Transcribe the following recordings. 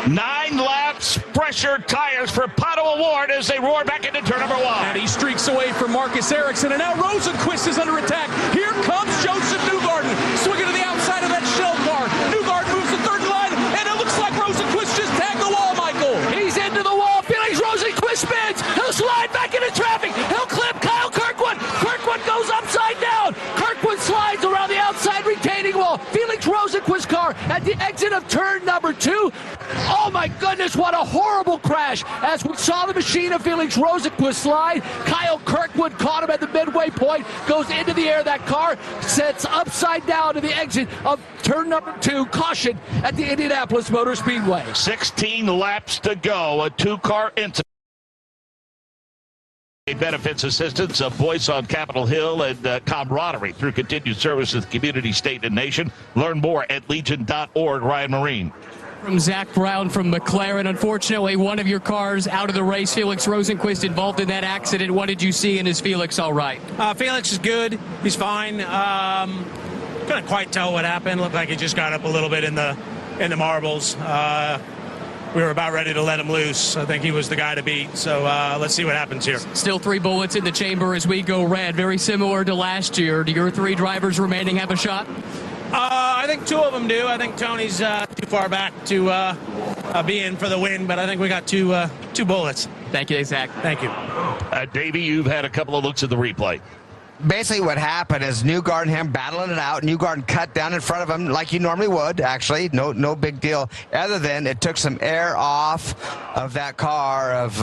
9 laps, pressure tires for Pato Award as they roar back into turn number 1. And he streaks away from Marcus Ericsson, and now Rosenquist is under attack. Here comes Joseph Newgarden, swinging to the outside of that shell car. Newgarden moves the third line, and it looks like Rosenquist just tagged the wall, Michael. He's into the wall. Felix Rosenquist spins. He'll slide back into traffic. He'll clip Kyle Kirkwood. Kirkwood goes upside down. Kirkwood slides around the outside retaining wall. Felix Rosenquist's car at the exit of turn number 2. Oh my goodness, what a horrible crash. As we saw the machine of Felix Rosenquist slide, Kyle Kirkwood caught him at the midway point, goes into the air. That car sets upside down to the exit of turn number 2. Caution at the Indianapolis Motor Speedway. 16 laps to go. A 2-car incident. Benefits assistance, a voice on Capitol Hill, and camaraderie through continued service to the community, state, and nation. Learn more at legion.org. Ryan Marine. From Zach Brown from McLaren. Unfortunately, one of your cars out of the race. Felix Rosenquist involved in that accident. What did you see, and is Felix all right? Felix is good. He's fine. Couldn't quite tell what happened. Looked like he just got up a little bit in the marbles. We were about ready to let him loose. I think he was the guy to beat. So let's see what happens here. Still 3 bullets in the chamber as we go red. Very similar to last year. Do your 3 drivers remaining have a shot? I think 2 of them do. I think Tony's too far back to be in for the win, but I think we got two bullets. Thank you, Zach. Thank you. Davey, you've had a couple of looks at the replay. Basically what happened is Newgarden and him battling it out. Newgarden cut down in front of him like you normally would, actually. No big deal, other than it took some air off of that car of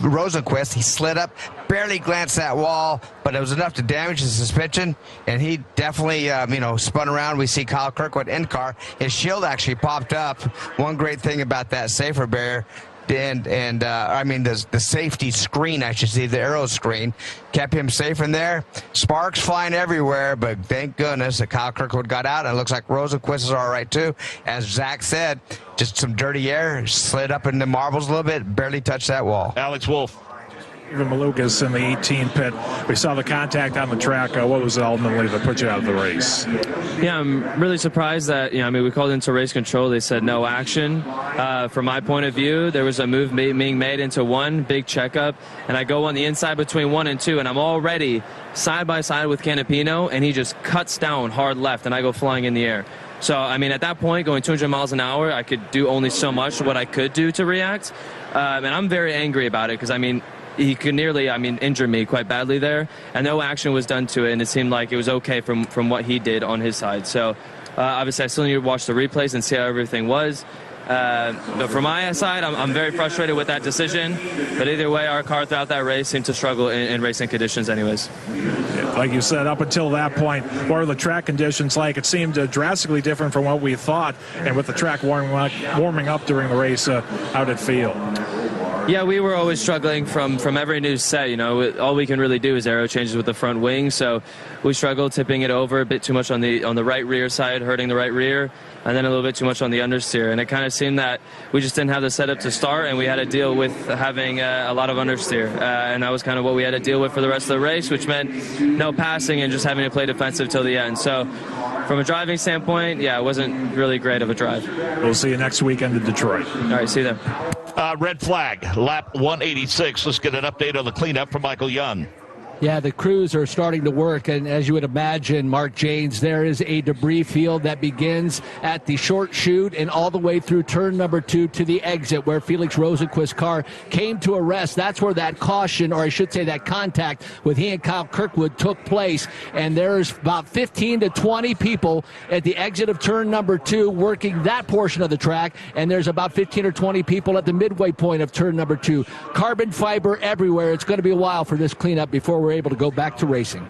Rosenquist. He slid up, barely glanced that wall, but it was enough to damage his suspension, and he definitely spun around. We see Kyle Kirkwood in car. His shield actually popped up. One great thing about that safer barrier, the safety screen, I should say, the aero screen, kept him safe in there. Sparks flying everywhere, but thank goodness that Kyle Kirkwood got out, and it looks like Rosenquist is all right too. As Zach said, just some dirty air, slid up in the marbles a little bit, barely touched that wall. Alex Wolf. Even Malukas in the 18 pit. We saw the contact on the track. What was it ultimately that put you out of the race? Yeah, I'm really surprised that, we called into race control. They said no action. From my point of view, there was a move being made into 1 big checkup, and I go on the inside between 1 and 2, and I'm already side by side with Canapino, and he just cuts down hard left, and I go flying in the air. So, at that point, going 200 miles an hour, I could do only so much what I could do to react. And I'm very angry about it because, he could nearly, injure me quite badly there, and no action was done to it, and it seemed like it was okay from what he did on his side. So, obviously, I still need to watch the replays and see how everything was. But from my side, I'm very frustrated with that decision. But either way, our car throughout that race seemed to struggle in racing conditions anyways. Like you said, up until that point, what were the track conditions like? It seemed drastically different from what we thought, and with the track warming up during the race, how did it feel? Yeah, we were always struggling from every new set. All we can really do is aero changes with the front wing, so we struggled tipping it over a bit too much on the right rear side, hurting the right rear, and then a little bit too much on the understeer. And it kind of seemed that we just didn't have the setup to start, and we had to deal with having a lot of understeer. And that was kind of what we had to deal with for the rest of the race, which meant no passing and just having to play defensive till the end. So from a driving standpoint, yeah, it wasn't really great of a drive. We'll see you next weekend in Detroit. All right, see you there. Red flag, lap 186. Let's get an update on the cleanup from Michael Young. Yeah, the crews are starting to work, and as you would imagine, Mark Janes, there is a debris field that begins at the short chute and all the way through turn number 2 to the exit where Felix Rosenquist's car came to a rest. That's where that caution, or I should say that contact with he and Kyle Kirkwood took place, and there's about 15 to 20 people at the exit of turn number 2 working that portion of the track, and there's about 15 or 20 people at the midway point of turn number 2. Carbon fiber everywhere. It's going to be a while for this cleanup before we're able to go back to racing.